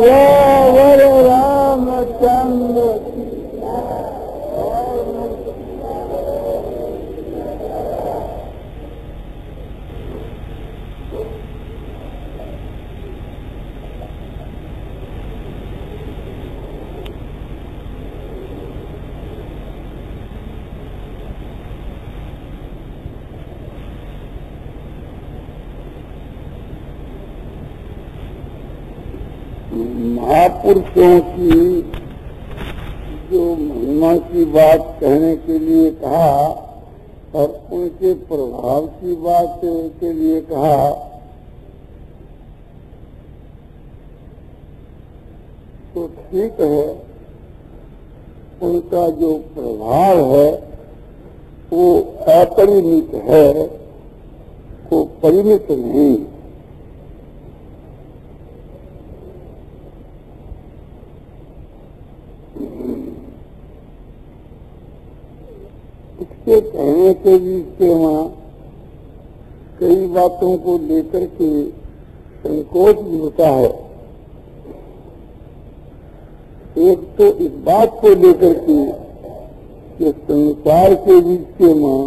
जय रामचंद्र। महापुरुषों की जो महिमा की बात कहने के लिए कहा और उनके प्रभाव की बात के लिए कहा, तो ठीक है, उनका जो प्रभाव है वो अपरिमित है, वो परिमित नहीं। इसके कहने के बीच वहाँ कई बातों को लेकर के संकोच भी होता है। एक तो इस बात को लेकर के कि संसार के बीच के मां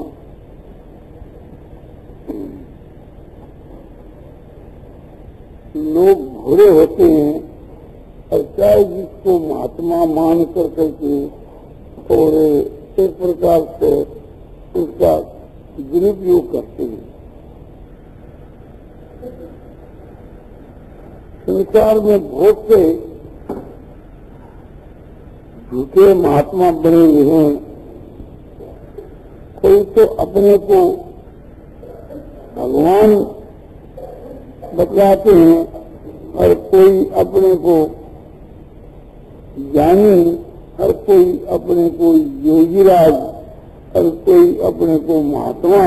लोग भूरे होते हैं और चाहे जिसको महात्मा मान कर करके और एक प्रकार से उसका दुरुपयोग करते हैं। संसार में बहुत से झूठे महात्मा बने हुए हैं। कोई तो अपने को भगवान बतलाते हैं और कोई अपने को ज्ञानी, और कोई अपने को योगीराज, और कोई अपने को महात्मा,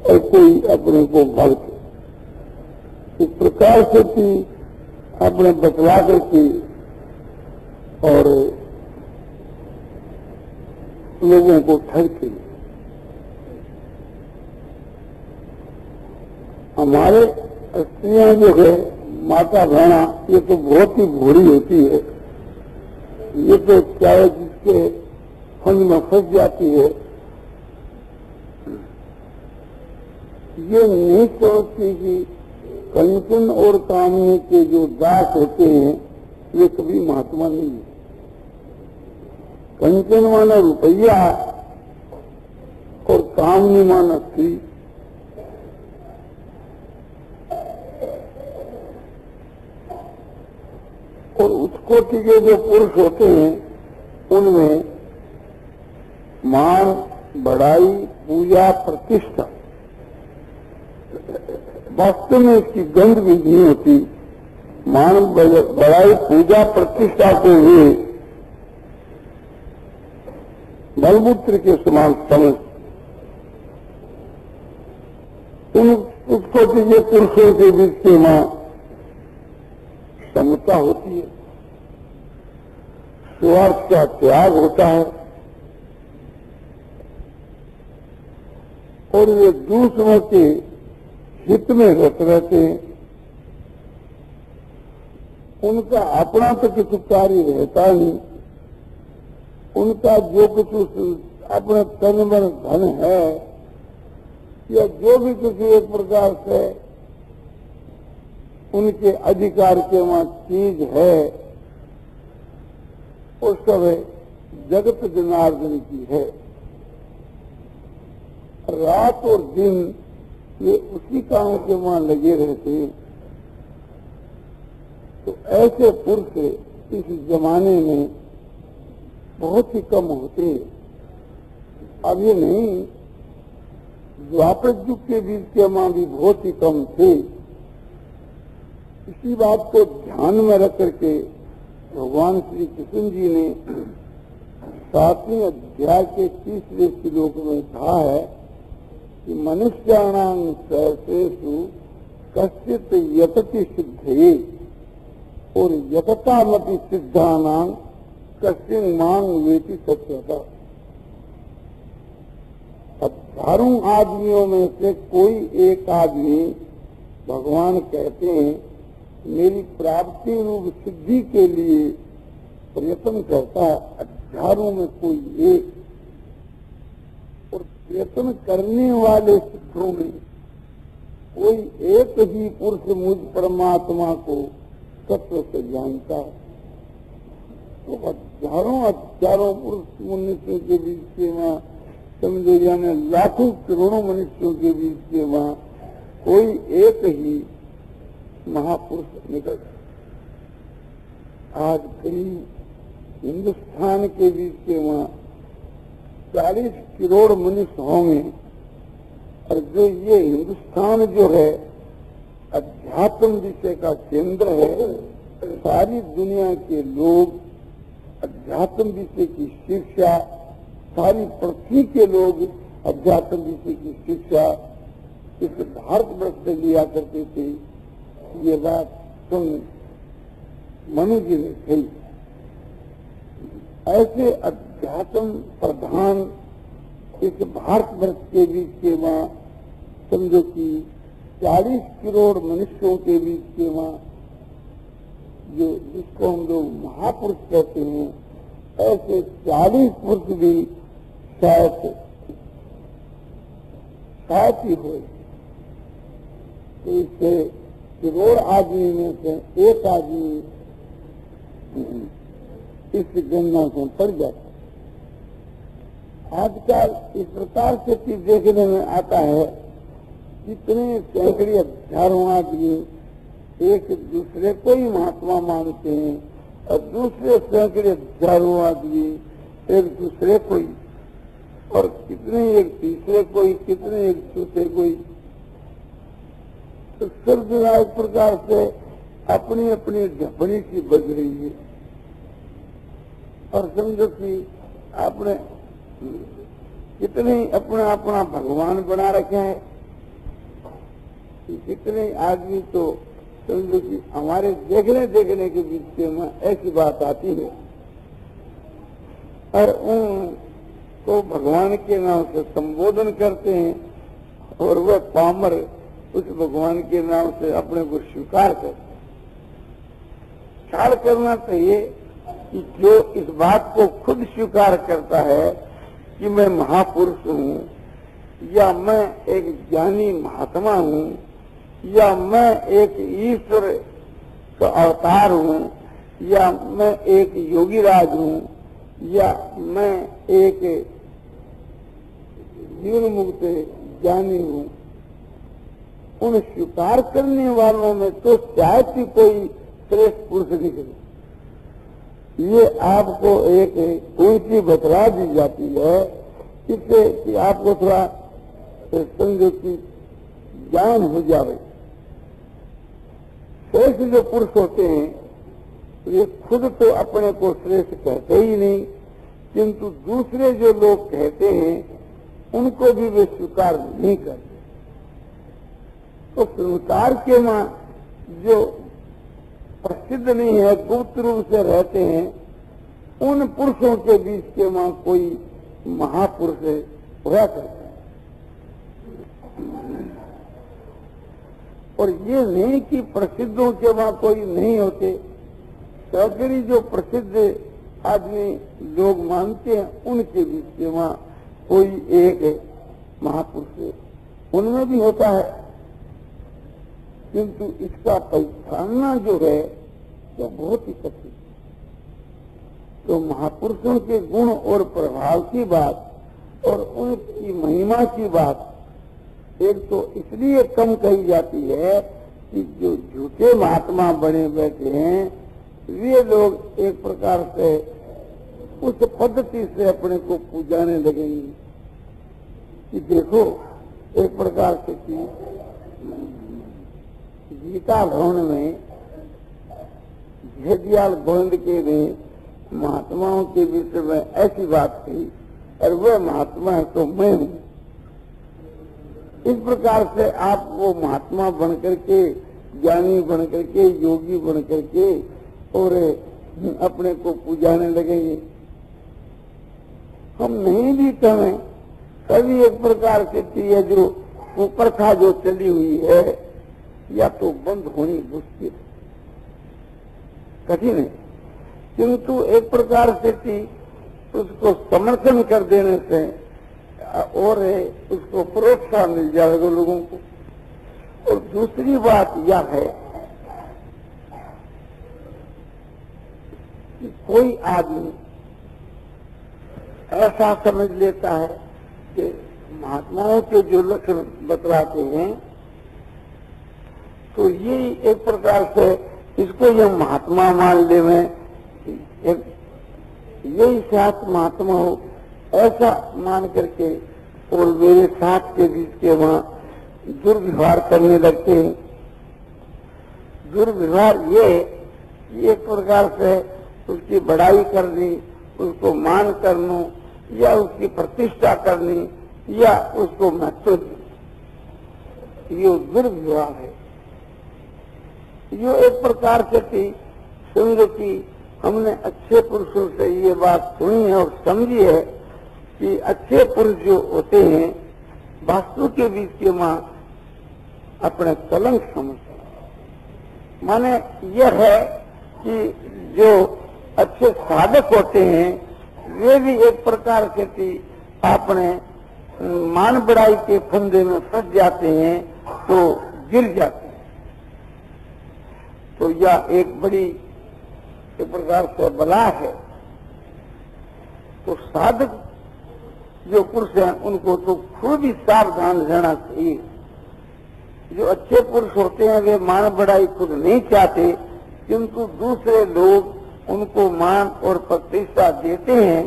और कोई अपने को भक्त। इस प्रकार से भी अपने बतला करके और लोगों को ठगते। हमारे स्त्रियां जो है, माता बहना, ये तो बहुत ही भूरी होती है। ये तो चाहे जिसके फंद में फंस जाती है, ये नहीं सोचती कि कंचन और कामनी के जो दास होते हैं ये कभी महात्मा नहीं है। कंचन माना रुपया और कामनी माना स्त्री। और उस कोटि के जो पुरुष होते हैं उनमें मान, बड़ाई, पूजा, प्रतिष्ठा, वास्तव में इसकी गंध भी नहीं होती। मान, बड़ाई, पूजा, प्रतिष्ठा को वे बलमूत्र के समान समझ। उस कोटि के पुरुषों के बीच के मां समता होती है, स्वार्थ का त्याग होता है और वे दूसरों के हित में रत रहते हैं। उनका अपना तो कुछ कार्य रहता नहीं। उनका जो कुछ अपना तन मन धन है या जो भी कुछ एक प्रकार से उनके अधिकार के वहां चीज है, वो सब जगत जनार्दन की है। रात और दिन ये उसी काम के वहां लगे रहते हैं। तो ऐसे पुरुष इस जमाने में बहुत ही कम होते हैं। अब ये नहीं, द्वापर युग के बीच के वहां भी बहुत ही कम थे। इसी बात को ध्यान में रख करके भगवान श्री कृष्ण जी ने 7वें अध्याय के 30वें श्लोक में कहा है कि मनुष्याणां सहस्रेषु कश्चित् यतति सिद्धये और यततामपि सिद्धानां कश्चिन् मां वेति सत्यता। अब हजारों आदमियों में से कोई एक आदमी भगवान कहते हैं मेरी प्राप्ति रूप सिद्धि के लिए प्रयत्न करता है, हजारों में कोई एक। और प्रयत्न करने वाले सिद्धों में कोई एक ही पुरुष मुझ परमात्मा को तत्व से जानता है। तो हजारों पुरुष मनुष्यों के बीच के वहाँ समझो यानी लाखों करोड़ों मनुष्यों के बीच के वहाँ कोई एक ही महापुरुष निकल। आज करीब हिंदुस्तान के बीच के वहाँ 40 करोड़ मनुष्य होंगे, और जो ये हिंदुस्तान जो है अध्यात्म विषय का केंद्र है, सारी दुनिया के लोग अध्यात्म विषय की शिक्षा, सारी पृथ्वी के लोग अध्यात्म विषय की शिक्षा इस भारतवर्ष से लिया करते थे। ये बात सुन मनु जी ने कही। ऐसे अध्यात्म प्रधान इस भारतवर्ष के बीच के वहाँ समझो कि 40 करोड़ मनुष्यों के बीच के वहाँ जो जिसको हम लोग महापुरुष कहते हैं, ऐसे 40 पुरुष भी शायद ही हो। तो इससे करोड़ आदमी में से एक आदमी इस गणना से पड़ जाता। आजकल इस प्रकार से चीज देखने में आता है, कितने सैकड़े हजारों आदमी एक दूसरे को ही महात्मा मानते हैं, और दूसरे सैकड़े हजारों आदमी एक दूसरे को ही, और कितने एक तीसरे को ही, कितने एक चौथे को ही। तो सब जगह एक प्रकार से अपनी अपनी ढपनी सी बज रही है। और समझो कि आपने कितने अपना अपना भगवान बना रखे हैं, कितने आदमी तो समझो कि हमारे देखने के बीच में ऐसी बात आती है, और उनको भगवान के नाम से संबोधन करते हैं, और वह पामर उस भगवान के नाम से अपने को स्वीकार करते हैं। ख्याल करना चाहिए कि जो इस बात को खुद स्वीकार करता है कि मैं महापुरुष हूँ, या मैं एक ज्ञानी महात्मा हूँ, या मैं एक ईश्वर का अवतार हूँ, या मैं एक योगी राज हूँ, या मैं एक जीवन मुक्त ज्ञानी हूँ, उन स्वीकार करने वालों में तो शायद ही कोई श्रेष्ठ पुरुष निकले। ये आपको एक ऊंची बतला दी जाती है, इससे कि आपको थोड़ा समझो कि ज्ञान हो जाए। श्रेष्ठ जो पुरुष होते हैं ये खुद तो अपने को श्रेष्ठ कहते ही नहीं, किंतु दूसरे जो लोग कहते हैं उनको भी वे स्वीकार नहीं करते। तो संसार के मां जो प्रसिद्ध नहीं है, गुप्त रूप से रहते हैं, उन पुरुषों के बीच के मां कोई महापुरुष हुआ करता है। और ये नहीं कि प्रसिद्धों के वहां कोई नहीं होते, सैकड़ों जो प्रसिद्ध आदमी लोग मानते हैं उनके बीच के वहां कोई एक महापुरुष उनमें भी होता है, किंतु इसका पहचानना जो है वो बहुत ही कठिन। तो महापुरुषों के गुण और प्रभाव की बात और उनकी महिमा की बात एक तो इसलिए कम कही जाती है कि जो झूठे महात्मा बने बैठे हैं वे लोग एक प्रकार से उस पद्धति से अपने को पूजाने लगेंगे कि देखो एक प्रकार से कि गीता भवन में झेदियाल गोविंद के ने महात्माओं के विषय में ऐसी बात कही, और वह महात्मा है तो मैं हूँ। इस प्रकार से आप वो महात्मा बन करके, ज्ञानी बन करके, योगी बन करके और अपने को पूजाने लगेंगे। हम नहीं भी कहें कभी एक प्रकार से ये जो कुप्रथा जो चली हुई है या तो बंद होनी मुश्किल कठिन है, किंतु एक प्रकार से उसको समर्थन कर देने से और उसको प्रोत्साहन मिल जाएगा लोगों को। और दूसरी बात यह है कि कोई आदमी ऐसा समझ लेता है कि महात्माओं के जो लक्षण बतलाते हैं तो ये एक प्रकार से इसको ये महात्मा मान ले, में यही साथ महात्मा हो ऐसा मान करके और मेरे साथ के बीच के वहां दुर्व्यवहार करने लगते हैं। दुर्व्यवहार ये एक प्रकार से उसकी बड़ाई करनी, उसको मान करना या उसकी प्रतिष्ठा करनी या उसको महत्व देना, ये दुर्व्यवहार है। ये एक प्रकार से थी समझो कि हमने अच्छे पुरुषों से ये बात सुनी है और समझी है कि अच्छे पुरुष जो होते हैं वास्तु के बीच के मां अपने कलंक समझते हैं। माने यह है कि जो अच्छे साधक होते हैं वे भी एक प्रकार से अपने मान बढ़ाई के फंदे में फंस जाते हैं तो गिर जाते हैं। तो यह एक बड़ी एक प्रकार से बला है। तो साधक जो पुरुष हैं उनको तो खूब ही सावधान रहना चाहिए। जो अच्छे पुरुष होते हैं वे मान बढ़ाई खुद नहीं चाहते, किंतु दूसरे लोग उनको मान और प्रतिष्ठा देते हैं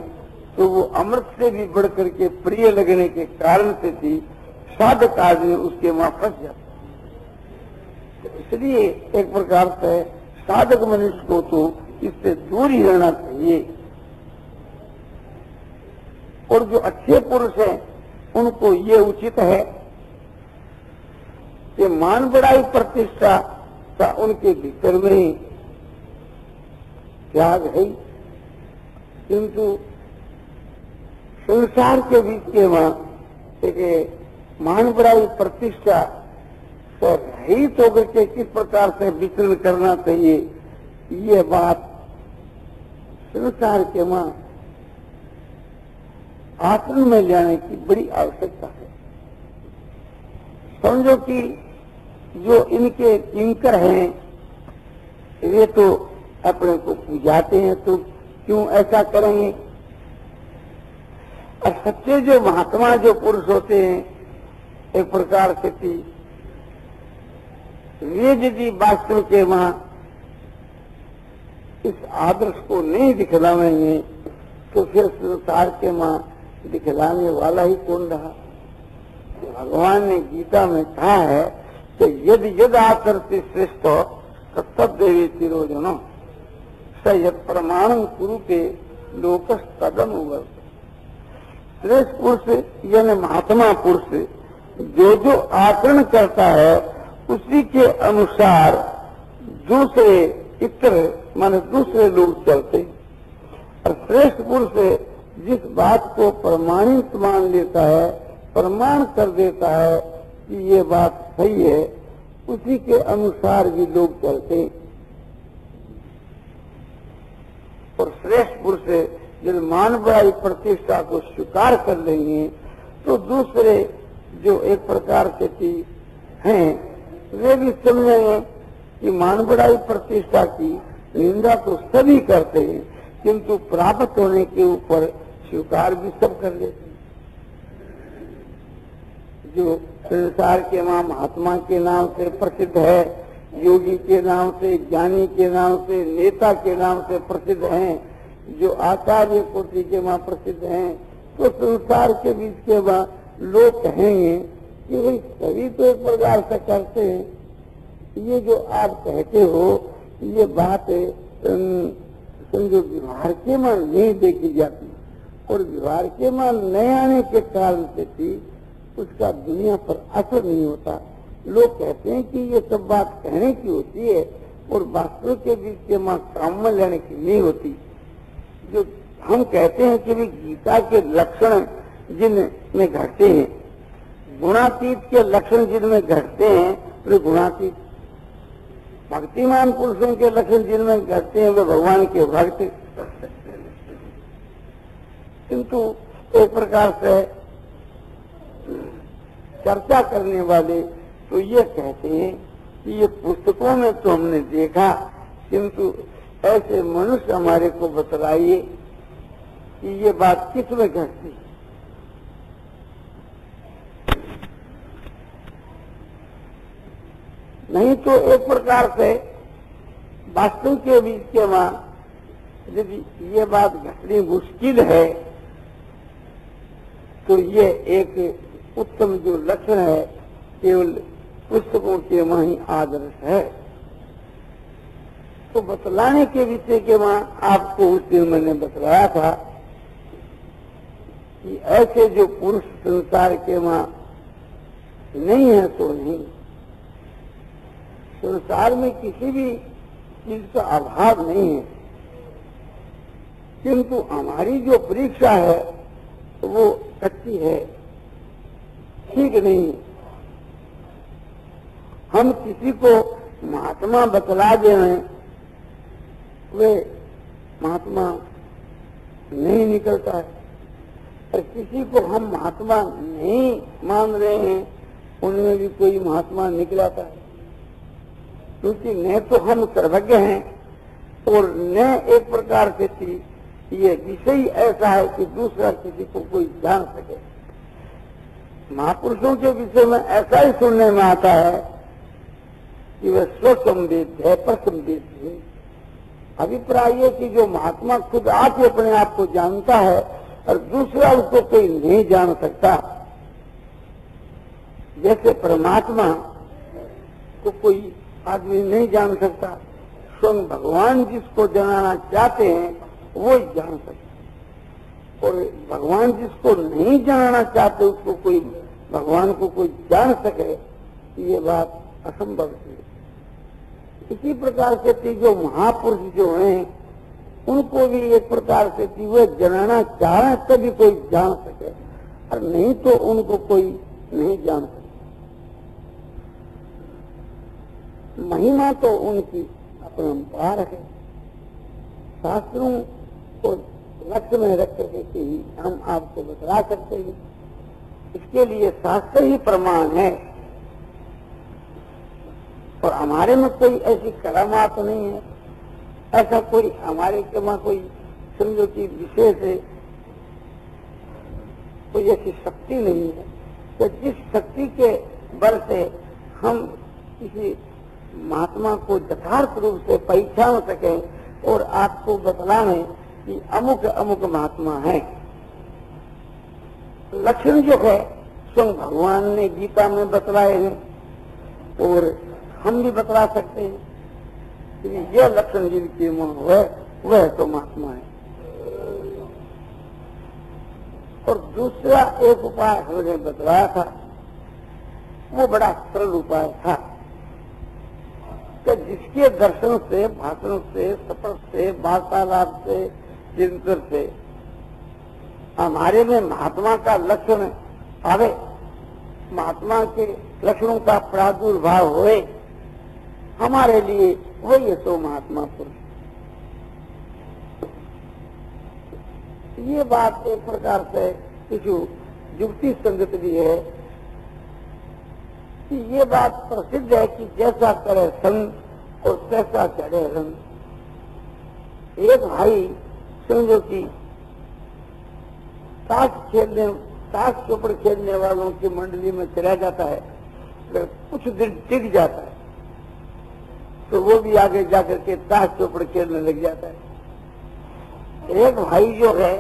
तो वो अमृत से भी बढ़ करके प्रिय लगने के कारण से भी साधक आदमी उसके वहां फंस जाता है। तो इसलिए एक प्रकार से साधक मनुष्य को तो इससे दूर ही रहना चाहिए। और जो अच्छे पुरुष हैं उनको ये उचित है कि मान बढ़ाई प्रतिष्ठा का उनके भीतर में ही त्याग है, किंतु संसार के बीच के वहां एक मान बढ़ाई प्रतिष्ठा तो रहित होकर के किस प्रकार से विचरण करना चाहिए, ये बात संसार के वहां आचरण में लाने की बड़ी आवश्यकता है। समझो कि जो इनके किंकर हैं वे तो अपने को पूजाते हैं तो क्यों ऐसा करेंगे। और सच्चे जो महात्मा जो पुरुष होते हैं एक प्रकार से वे यदि वास्तव के वहां इस आदर्श को नहीं दिखलाएंगे तो फिर संसार के वहां दिखलाने वाला ही कौन रहा। भगवान ने गीता में कहा है कि यदि यद आचरति श्रेष्ठ तब देवी तिरोजनो स यद प्रमाणम कुरु के लोकस तदनुवर्त। श्रेष्ठ पुरुष यानी महात्मा पुरुष जो आचरण करता है उसी के अनुसार दूसरे इतर माने दूसरे लोग चलते। और श्रेष्ठ पुरुष जिस बात को प्रमाणित मान लेता है, प्रमाण कर देता है कि ये बात सही है, उसी के अनुसार भी लोग चलते। और श्रेष्ठ पुरुष जब मान बढ़ाई प्रतिष्ठा को स्वीकार कर लेंगे तो दूसरे जो एक प्रकार के हैं वे भी समझेंगे कि मान बढ़ाई प्रतिष्ठा की निंदा तो सभी करते हैं, किंतु प्राप्त होने के ऊपर स्वीकार भी सब कर लेते हैं। जो संसार के नाम महात्मा के नाम से प्रसिद्ध है, योगी के नाम से, ज्ञानी के नाम से, नेता के नाम से प्रसिद्ध हैं, जो आचार्य कोटि के वहां प्रसिद्ध हैं, तो संसार के बीच के वहां लोग कहेंगे कि भाई सभी तो एक प्रकार से करते हैं, ये जो आप कहते हो ये बात समझो व्यवहार के मान नहीं देखी जाती। और व्यवहार के मान न आने के कारण से भी उसका दुनिया पर असर नहीं होता। लोग कहते हैं कि ये सब बात कहने की होती है और वास्तव के बीच के मां काम में लेने की नहीं होती। जो हम कहते हैं कि भी गीता के लक्षण जिनमें घटते हैं, गुणातीत के लक्षण जिनमें घटते हैं वे गुणातीत, भक्तिमान पुरुषों के लक्षण जिनमें घटते हैं वे भगवान के भक्त। किंतु एक प्रकार से चर्चा करने वाले तो ये कहते हैं कि ये पुस्तकों में तो हमने देखा, किंतु ऐसे मनुष्य हमारे को बतलाइए कि ये बात किस में घटती है। नहीं तो एक प्रकार से वास्तव के बीच के मां यदि ये बात घटनी मुश्किल है तो ये एक उत्तम जो लक्षण है केवल पुस्तकों के मां ही आदर्श है। तो बतलाने के विषय के मां आपको उस दिन मैंने बतलाया था कि ऐसे जो पुरुष संसार के मां नहीं है तो नहीं, संसार में किसी भी चीज का अभाव नहीं है, किंतु हमारी जो परीक्षा है वो कच्ची है, ठीक नहीं। हम किसी को महात्मा बतला दे रहे हैं, वे महात्मा नहीं निकलता है, और किसी को हम महात्मा नहीं मान रहे हैं उनमें भी कोई महात्मा निकलाता है, क्योंकि न तो हम सर्वज्ञ हैं और न एक प्रकार से ये विषय ऐसा है कि दूसरा किसी को कोई जान सके। महापुरुषों के विषय में ऐसा ही सुनने में आता है कि वह स्वसंवेद है, प्रसंवेद है। अभिप्राय ये कि जो महात्मा खुद आके अपने आप को जानता है और दूसरा उसको कोई नहीं जान सकता। जैसे परमात्मा को कोई आदमी नहीं जान सकता, स्वयं भगवान जिसको जानना चाहते हैं वो ही जान सकते, और भगवान जिसको नहीं जानना चाहते उसको कोई भगवान को कोई जान सके, ये बात असंभव है। इसी प्रकार से जो महापुरुष जो हैं उनको भी एक प्रकार से वे जानना चाहे तभी कोई जान सके, और नहीं तो उनको कोई नहीं जान सके। महिमा तो उनकी अपरंपार है, शास्त्रों को लक्ष्य में रख करके ही हम आपको बता सकते हैं। इसके लिए शास्त्र ही प्रमाण है, और हमारे में कोई ऐसी करामात नहीं है, ऐसा कोई हमारे के वहां कोई समझो कि विशेष है, कोई ऐसी शक्ति नहीं है कि जिस शक्ति के बल से हम किसी महात्मा को यथार्थ रूप से पहचान सकें और आपको बतलाएं कि अमुक अमुक महात्मा है। लक्षण जो है स्वयं भगवान ने गीता में बतलाए हैं और हम भी बतला सकते हैं कि यह लक्षण जिनके में है वह तो महात्मा है। और दूसरा एक उपाय हमने बतलाया था, वो बड़ा सरल उपाय था कि जिसके दर्शन से, भाषण से, शपथ से, वार्तालाप से, चिंतन से हमारे में महात्मा का लक्षण आवे, महात्मा के लक्षणों का प्रादुर्भाव होए, हमारे लिए वही तो महात्मा पुरुष। ये बात एक प्रकार से कुछ युक्ति संगत भी है कि ये बात प्रसिद्ध है कि जैसा करे संग और तैसा चढ़े रंग। एक भाई समझो कि ताश चौपड़ खेलने वालों की मंडली में चला जाता है, अगर कुछ दिन टिक जाता है तो वो भी आगे जाकर के ताश चौपड़ खेलने लग जाता है। एक भाई जो है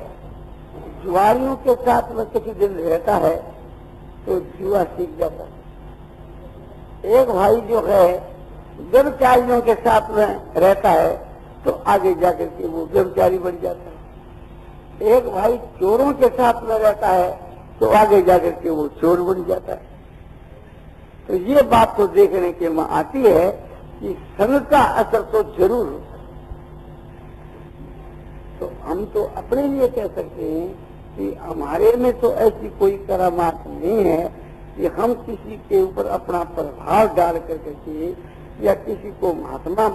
जुआरियों के साथ में कुछ दिन रहता है तो जुआ सीख जाता है। एक भाई जो है व्यभिचारियों के साथ में रहता है तो आगे जाकर के वो व्यभिचारी बन जाता है। एक भाई चोरों के साथ में रहता है तो आगे जाकर के वो चोर बन जाता है। तो ये बात तो देखने के में आती है कि संग का असर तो जरूर होता है। तो हम तो अपने लिए कह सकते हैं कि हमारे में तो ऐसी कोई करामात नहीं है कि हम किसी के ऊपर अपना प्रभाव डाल करके या किसी को महात्मा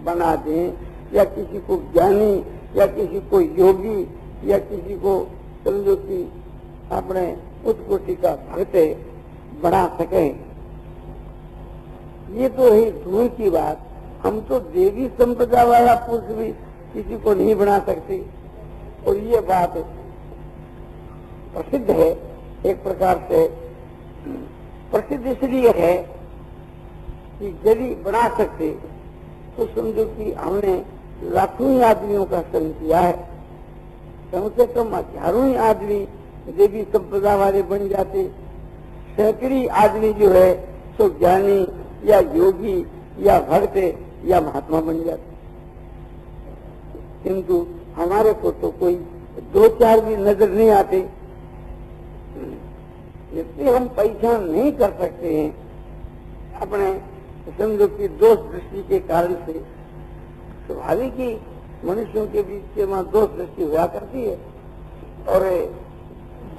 बना दें या किसी को ज्ञानी या किसी को योगी या किसी को समझो कि अपने उत्कोटि का भक्त बना सके। ये तो है दूर की बात। हम तो देवी संप्रदाय वाला पुरुष भी किसी को नहीं बना सकते। और ये बात प्रसिद्ध है, एक प्रकार से प्रसिद्ध इसलिए है कि यदि बना सकते तो समझो कि हमने लाखों ही आदमियों का संग किया है, कम से कम हजारों ही आदमी देवी संप्रदाय वाले बन जाते, सैकड़ी आदमी जो है तो ज्ञानी या योगी या भक्त या महात्मा बन जाते। किंतु हमारे को तो कोई दो चार भी नजर नहीं आते, इसलिए हम पहचान नहीं कर सकते हैं अपने समझो कि दोष दृष्टि के कारण से। स्वाभाविक ही मनुष्यों के बीच में दोष दृष्टि हुआ करती है और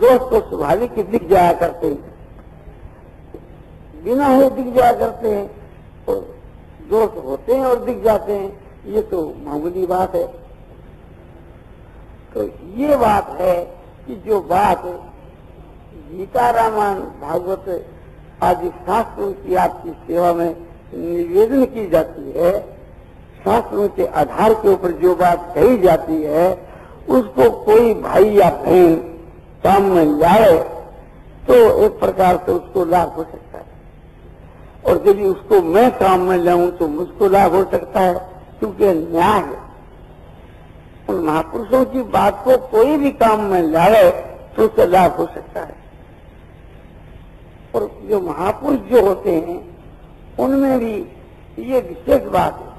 दोष तो स्वाभाविक ही दिख जाया करते हैं, बिना हुए दिख जाया करते हैं, और दोष होते हैं और दिख जाते हैं, ये तो मामूली बात है। तो ये बात है कि जो बात गीता रामायण भागवत आदि शास्त्रों की आपकी सेवा में निवेदन की जाती है, शास्त्रों के आधार के ऊपर जो बात कही जाती है, उसको कोई भाई या बहन काम में लाए तो एक प्रकार से उसको लाभ हो सकता है, और यदि उसको मैं काम में लाऊं तो मुझको लाभ हो सकता है, क्योंकि न्याय है। उन महापुरुषों की बात को कोई भी काम में लाए तो उससे लाभ हो सकता है। और जो महापुरुष जो होते हैं उनमें भी ये विशेष बात है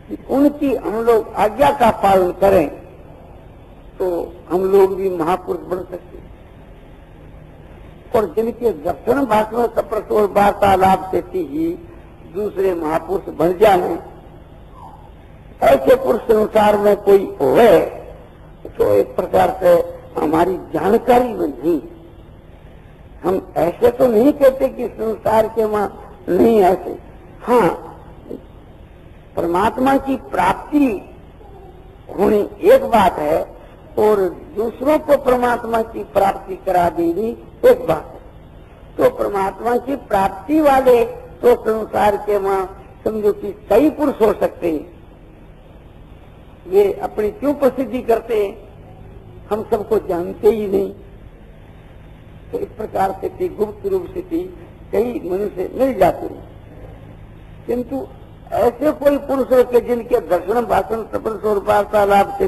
कि उनकी हम लोग आज्ञा का पालन करें तो हम लोग भी महापुरुष बन सकते हैं। और जिनके दर्शन भाषण तपस्या और वार्तालाप से ही दूसरे महापुरुष बन जाए, ऐसे पुरुष संसार में कोई होए तो एक प्रकार से हमारी जानकारी में नहीं। हम ऐसे तो नहीं कहते कि संसार के मां नहीं ऐसे, हाँ परमात्मा की प्राप्ति होनी एक बात है और दूसरों को परमात्मा की प्राप्ति करा देनी एक बात है। तो परमात्मा की प्राप्ति वाले तो संसार के मां समझो कि कई पुरुष हो सकते हैं, वे अपनी क्यों प्रसिद्धि करते हैं हम सबको जानते ही नहीं। तो इस प्रकार से गुप्त रूप से कई मनुष्य मिल जाते हैं, किंतु ऐसे कोई पुरुष होते जिनके दर्शन भाषण तपस्या और वार्तालाप से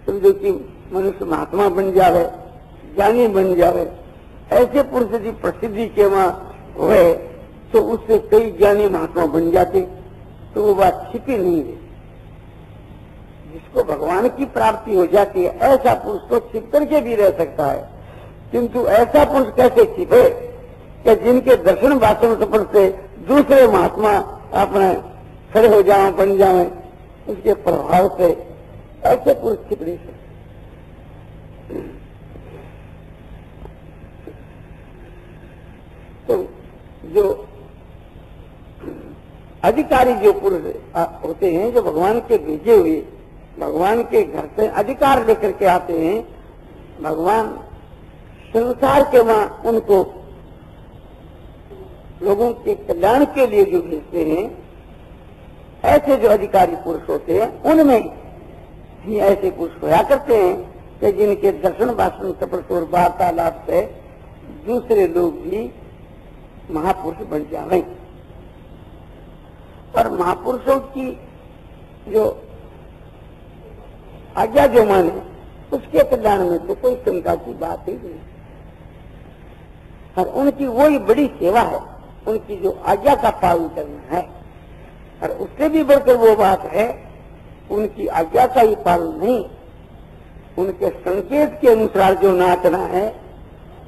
समझो कि मनुष्य महात्मा बन जावे, ज्ञानी बन जावे, ऐसे पुरुष यदि प्रसिद्धि के वहां हुए तो उससे कई ज्ञानी महात्मा बन जाते, तो वो बात छिपी नहीं है। जिसको भगवान की प्राप्ति हो जाती है ऐसा पुरुष तो छिप करके भी रह सकता है, किंतु ऐसा पुरुष कैसे छिपे कि जिनके दर्शन भाषण सफल से दूसरे महात्मा अपने खड़े हो जाए, बन जाए, उसके प्रभाव से ऐसे पुरुष छिप नहीं सकते। तो जो अधिकारी जो पुरुष होते हैं, जो भगवान के भेजे हुए भगवान के घर से अधिकार लेकर के आते हैं, भगवान संसार के वहां उनको लोगों के कल्याण के लिए जो भेजते हैं, ऐसे जो अधिकारी पुरुष होते हैं उनमें ही ऐसे पुरुष होया करते हैं कि जिनके दर्शन भाषण तपस्या और वार्तालाप से दूसरे लोग भी महापुरुष बन जाएं। पर महापुरुषों की जो आज्ञा जो माने उसके कल्याण में तो कोई शंका की बात ही नहीं। और उनकी वही बड़ी सेवा है, उनकी जो आज्ञा का पालन करना है। और उससे भी बढ़कर वो बात है, उनकी आज्ञा का ही पालन नहीं, उनके संकेत के अनुसार जो नाचना है,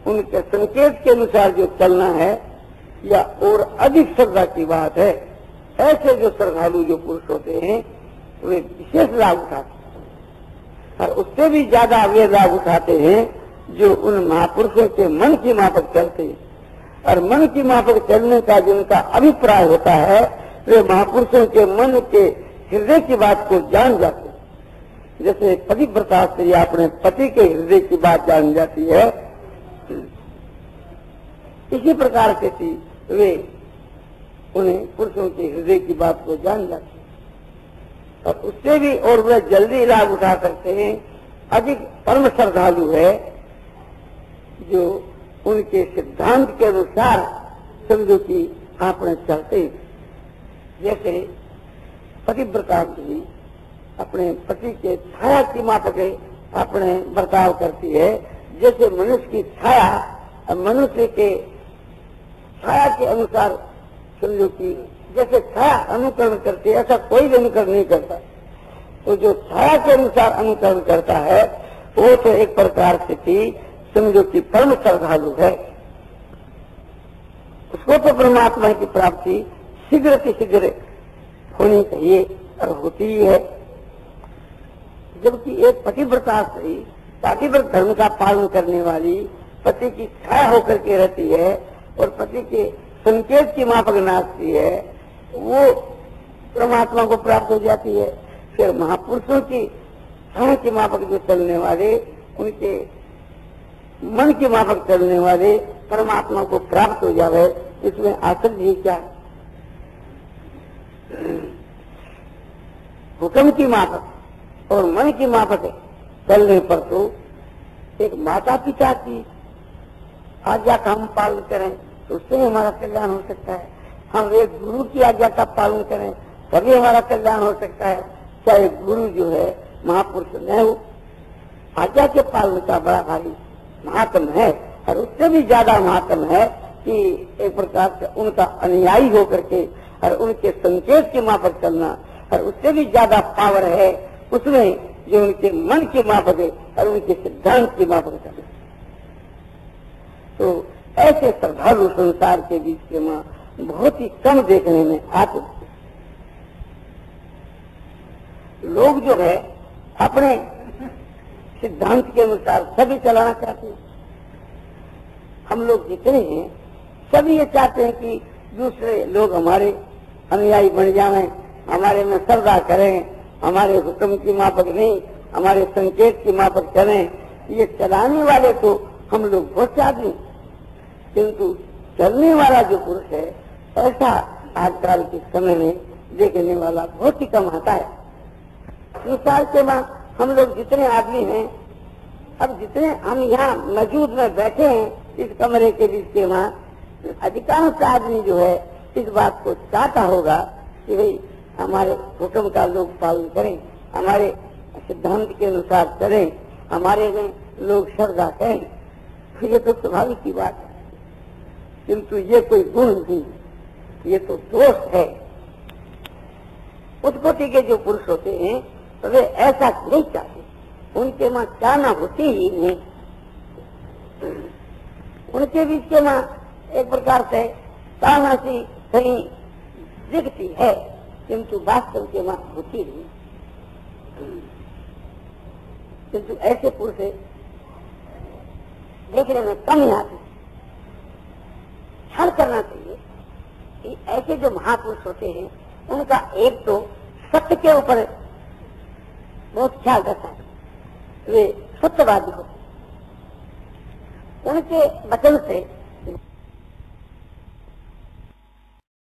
उनके संकेत के अनुसार जो चलना है, या और अधिक श्रद्धा की बात है। ऐसे जो श्रद्धालु जो पुरुष होते हैं वे विशेष लाभ उठाते हैं। और उससे भी ज्यादा वे लाभ उठाते हैं जो उन महापुरुषों के मन की माफक चलते हैं। और मन की माफक चलने का जिनका अभिप्राय होता है वे महापुरुषों के मन के हृदय की बात को जान जाते हैं। जैसे पतिव्रता स्त्री अपने पति के हृदय की बात जान जाती है, इसी प्रकार से थी वे उन्हें पुरुषों के हृदय की बात को जान जाते हैं और उससे भी और वे जल्दी लाभ उठा सकते हैं। अधिक परम श्रद्धालु है जो उनके सिद्धांत के अनुसार समझो कि आपने चलते। जैसे पतिव्रता स्त्री अपने पति के छाया की माफक अपने बर्ताव करती है। जैसे मनुष्य की छाया मनुष्य के छाया के अनुसार समझो कि जैसे छाया अनुकरण करती है ऐसा कोई भी अनुकरण नहीं करता। तो जो छाया के अनुसार अनुकरण करता है वो तो एक प्रकार से थी समझो कि परम श्रद्धालु है। उसको तो परमात्मा की प्राप्ति शीघ्र से शीघ्र होनी चाहिए और होती ही है। जबकि एक पतिव्रता स्त्री पतिव्रत धर्म का पालन करने वाली पति की छाया होकर के रहती है और पति के संकेत की माफक नाचती है, वो परमात्मा को प्राप्त हो जाती है। फिर महापुरुषों की छाया की माफक जो चलने वाले उनके मन की माफक चलने वाले परमात्मा को प्राप्त हो जावे, इसमें आश्चर्य ही क्या। हुक्म की माफक और मन की माफक चलने पर तो एक माता पिता की आज्ञा का हम पालन करें तो उससे हमारा कल्याण हो सकता है। हम एक गुरु की आज्ञा का पालन करें तभी हमारा कल्याण हो सकता है। चाहे गुरु जो है महापुरुष न हो, आज्ञा के पालन का बड़ा भारी महात्म है और उससे भी ज्यादा महात्म है कि एक प्रकार से उनका अनुयायी होकर के और उनके संकेत की माफक चलना। और उससे भी ज्यादा पावर है उसमें जो उनके मन की माफक है और उनके सिद्धांत की माफक चलना। तो ऐसे श्रद्धालु संसार के बीच के माँ बहुत ही कम देखने में आते। लोग जो है अपने सिद्धांत के अनुसार सभी चलाना चाहते हैं। हम लोग जितने हैं सभी ये चाहते हैं कि दूसरे लोग हमारे अनुयायी बन जाएं, हमारे में श्रद्धा करें, हमारे हुक्म की माफक नहीं हमारे संकेत की माफक चलें। ये चलाने वाले तो हम लोग बहुत चाहते हैं, किंतु चलने वाला जो पुरुष है ऐसा आजकल के समय में देखने वाला बहुत ही कम आता है। संसार के बाद हम लोग जितने आदमी हैं, अब जितने हम यहाँ मौजूद में बैठे हैं इस कमरे के बीच के वहाँ अधिकांश आदमी जो है इस बात को चाहता होगा कि भाई हमारे हुक्म का लोग पालन करें, हमारे सिद्धांत के अनुसार चलें, हमारे में लोग श्रद्धा करें। तो ये तो स्वाभाविक की बात है, किंतु ये कोई गुण नहीं, ये तो दोष है। उस कोटि के जो पुरुष होते हैं तो वे ऐसा नहीं चाहते, उनके माँ चाहना होती ही नहीं। उनके बीच के माँ एक प्रकार से चाहना सी कहीं दिखती है, किंतु वास्तव के माँ होती नहीं। किंतु ऐसे पुरुष देखने में कम ही आते। ख्याल करना चाहिए कि ऐसे जो महापुरुष होते हैं उनका एक तो सत्य के ऊपर बहुत ख्याल रखता है, वे सत्यवादी होते। उनके वचन से